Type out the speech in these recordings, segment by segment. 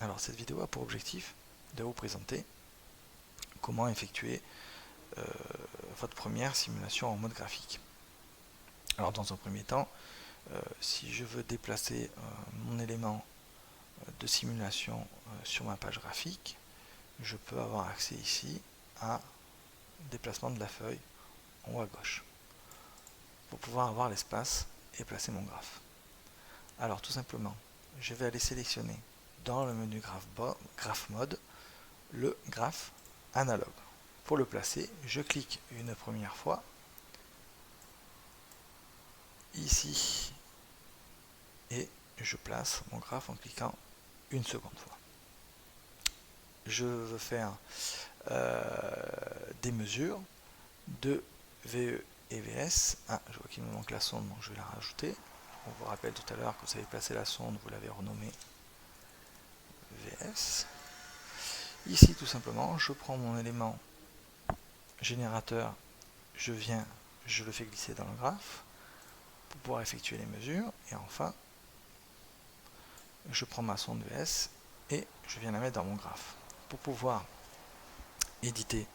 Alors cette vidéo a pour objectif de vous présenter comment effectuer votre première simulation en mode graphique. Alors dans un premier temps, si je veux déplacer mon élément de simulation sur ma page graphique, je peux avoir accès ici à déplacement de la feuille en haut à gauche pour pouvoir avoir l'espace et placer mon graphe. Alors tout simplement, je vais aller sélectionner dans le menu graph mode le graphe analogue. Pour le placer, je clique une première fois ici et je place mon graphe en cliquant une seconde fois. Je veux faire des mesures de VE et VS. Ah, je vois qu'il me manque la sonde, donc je vais la rajouter. On vous rappelle tout à l'heure que vous avez placé la sonde, vous l'avez renommée VS. Ici, tout simplement, je prends mon élément générateur, je le fais glisser dans le graphe pour pouvoir effectuer les mesures. Et enfin, je prends ma sonde VS et je viens la mettre dans mon graphe. Pour pouvoir éditer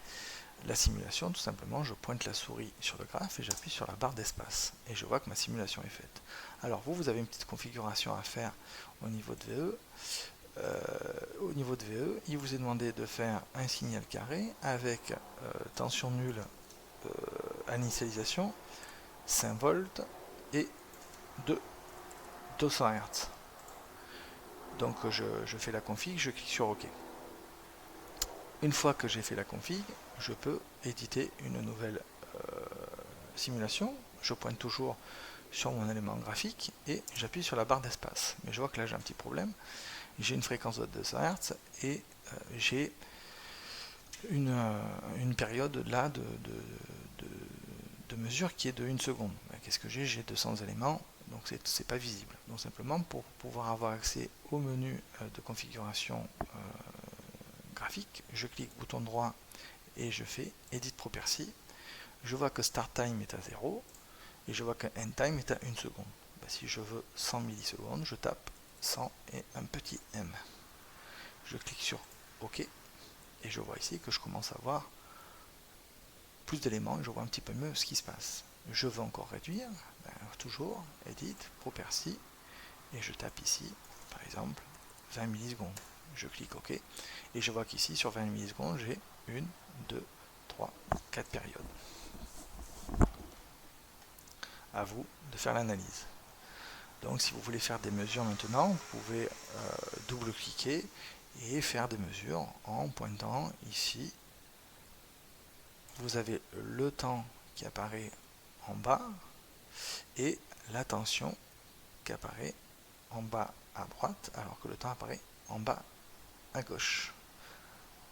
la simulation, tout simplement, je pointe la souris sur le graphe et j'appuie sur la barre d'espace. Et je vois que ma simulation est faite. Alors vous avez une petite configuration à faire au niveau de VE. Au niveau de VE, il vous est demandé de faire un signal carré avec tension nulle à l'initialisation, 5 volts et de 200 Hz. Donc je fais la config, je clique sur OK. Une fois que j'ai fait la config, je peux éditer une nouvelle simulation. Je pointe toujours sur mon élément graphique et j'appuie sur la barre d'espace. Mais je vois que là j'ai un petit problème. J'ai une fréquence de 200 Hz et j'ai une période là de mesure qui est de 1 seconde. Qu'est-ce que j'ai? J'ai 200 éléments, donc c'est pas visible. Donc simplement pour pouvoir avoir accès au menu de configuration graphique, je clique bouton droit et je fais Edit Property. Je vois que Start Time est à 0 et je vois que End Time est à 1 seconde. Si je veux 100 millisecondes, je tape 100 et un petit M. Je clique sur OK et je vois ici que je commence à voir plus d'éléments et je vois un petit peu mieux ce qui se passe. Je veux encore réduire, toujours Edit, Property et je tape ici, par exemple, 20 millisecondes. Je clique OK et je vois qu'ici sur 20 millisecondes j'ai 1, 2, 3, 4 périodes. À vous de faire l'analyse. Donc si vous voulez faire des mesures maintenant, vous pouvez double-cliquer et faire des mesures en pointant ici. Vous avez le temps qui apparaît en bas et la tension qui apparaît en bas à droite alors que le temps apparaît en bas à gauche.